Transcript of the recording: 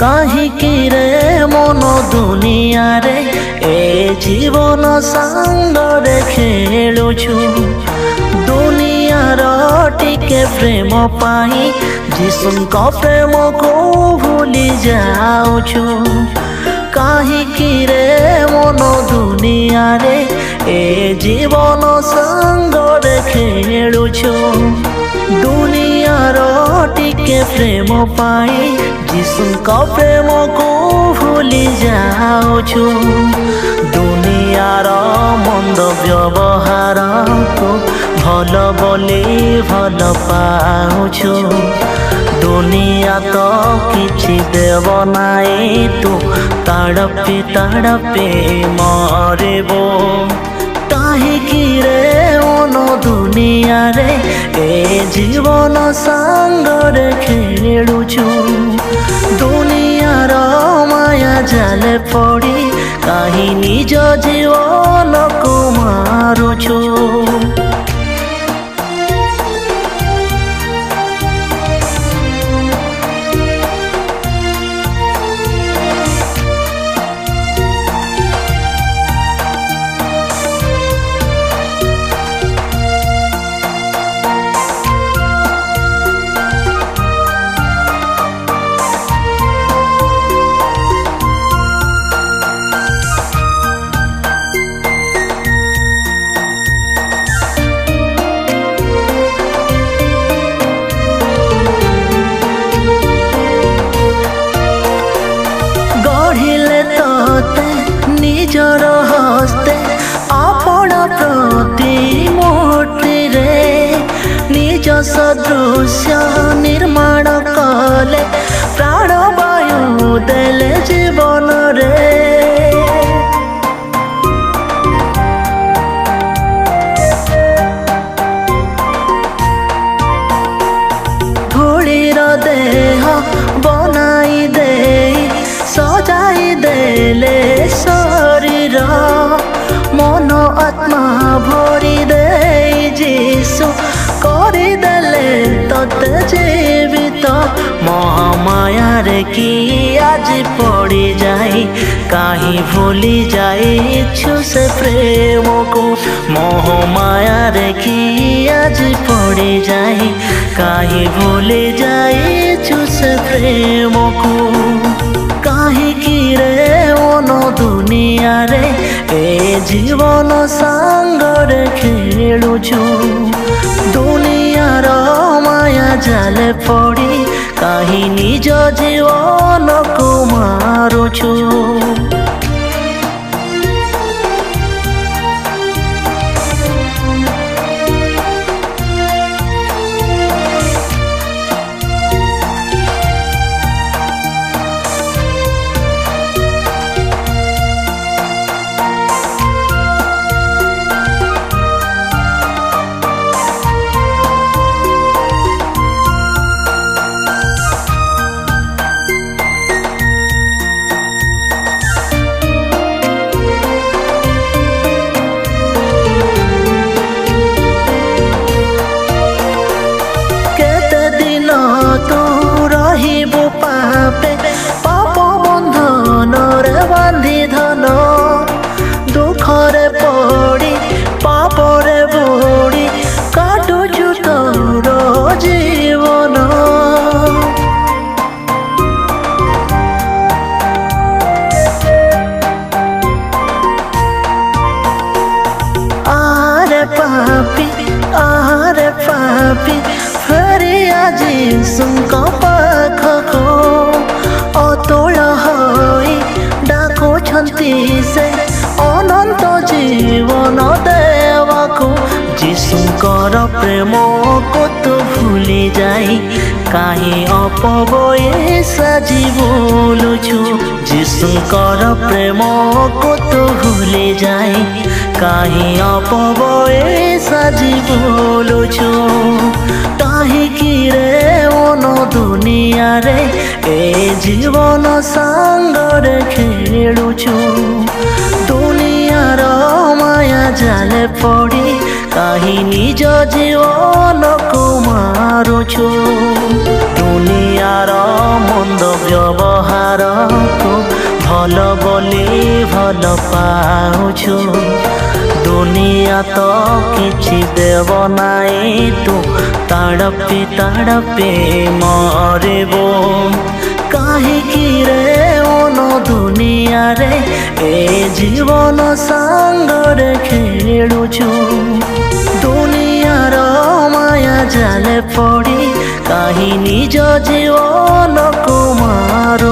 କାହିଁକି ରେ ମନ ଦୁନିଆରେ ଏ ଜୀବନ ସାଙ୍ଗରେ ଖେଳୁଛୁ। ଦୁନିଆର ଟିକେ ପ୍ରେମ ପାଇଁ ଯୀଶୁଙ୍କ ପ୍ରେମକୁ ଭୁଲି ଯାଉଛୁ। କାହିଁକି ରେ ମନ ଦୁନିଆରେ ଏ ଜୀବନ ସାଙ୍ଗରେ ଖେଳୁଛୁ। ଦୁନିଆର ଟିକେ ପ୍ରେମ ପାଇଁ ଯୀଶୁଙ୍କ ପ୍ରେମକୁ ଭୁଲି ଯାଉଛୁ। ଦୁନିଆର ମନ୍ଦ ବ୍ୟବହାରକୁ ଭଲ ବୋଲି ଭଲ ପାଉଛୁ। ଦୁନିଆ ତ କିଛି ଦେବ ନାହିଁ, ତୁ ତଡ଼ପି ତଡ଼ପି ମରିବୁ। କାହିଁକି ରେ ମନ ଦୁନିଆରେ ଏ ଜୀବନ ସାଙ୍ଗରେ ଖେଳୁଛୁ। ଦୁନିଆର ମାୟା ଜାଲେ ପଡ଼ି କାହିଁ ନିଜ ଜୀବନକୁ ମାରୁଛୁ। ନିଜର ହସ୍ତେ ଆପଣ ପ୍ରତିମୂର୍ତ୍ତିରେ ନିଜ ସଦୃଶ୍ୟ ନିର୍ମାଣ କଲେ, ପ୍ରାଣବାୟୁ ଦେଲେ ଜୀବନରେ। ଧୂଳିର ଦେହ ବନାଇ ଦେଇ ସଜାଇ ଦେଲେ ଶରୀର, ମନ ଆତ୍ମା ଭରି ଦେଇ ଯୀଶୁ କରିଦେଲେ ତତେ ଜୀବିତ। ମହାମାୟାରେ କି ଆଜି ପଡ଼ିଯାଇ କାହିଁ ଭୁଲି ଯାଇଛୁ ସେ ପ୍ରେମକୁ। ମହାମାୟାରେ କି ଆଜି ପଡ଼ିଯାଇ କାହିଁ ଭୁଲି ଯାଇଛୁ ସେ ପ୍ରେମକୁ। କାହିଁକି ରେ ମନ ଦୁନିଆରେ ଏ ଜୀବନ ସାଙ୍ଗରେ ଖେଳୁଛୁ। ଦୁନିଆର ମାୟା ଜାଲେ ପଡ଼ି କାହିଁ ନିଜ ଜୀବନକୁ ମାରୁଛୁ। ତୁ ରହିବୁ ପାପେ ପାପ ବନ୍ଧନରେ ବାନ୍ଧି ଧନ, ଦୁଃଖରେ ପଡ଼ି ପାପରେ ବୁଡ଼ି କାଟୁଛୁ ତୋର ଜୀବନ। ଆରେ ପାପି ଫେରି ଆଜି ଯୀଶୁଙ୍କ ପାଖକୁ ଅତୁଳ ହୋଇ ଡାକୁଛନ୍ତି ସେ ଅନନ୍ତ ଜୀବନ ଦେବାକୁ। ଯୀଶୁଙ୍କର ପ୍ରେମକୁ ତୁ ଭୁଲି ଯାଇ କାହିଁ ଅପବୟ ସାଜି ବୁଲୁଛୁ। ଯୀଶୁଙ୍କର ପ୍ରେମକୁ ତୁ ଭୁଲି ଯାଇ କାହିଁ ଅପବୟ ସାଜି ବୁଲୁଛୁ। କାହିଁକି ରେ ମନ ଦୁନିଆରେ ଏ ଜୀବନ ସାଙ୍ଗରେ ଖେଳୁଛୁ। ଦୁନିଆର ମାୟା ଜାଲେ ପଡ଼ି କାହିଁ ନିଜ ଜୀବନକୁ ମାରୁଛୁ। ଦୁନିଆ তার মন্দ ব্যবহারକୁ ଭଲ ବୋଲି ଭଲ ପାଉଛୁ ଦୁନିଆ ତ କିଛି ଦେବ ନାହିଁ ତୁ ତାଡ଼ପି ତାଡ଼ପି ମରିବୁ କାହିଁକି ରେ ମନ ଦୁନିଆରେ ଏ ଜୀବନ ସାଙ୍ଗରେ ଖେଳୁଛୁ ଦୁନିଆର ମାୟା ଜାଲେ ପଡ଼ି କାହିଁ ନିଜ ଜୀବନକୁ ମାରୁ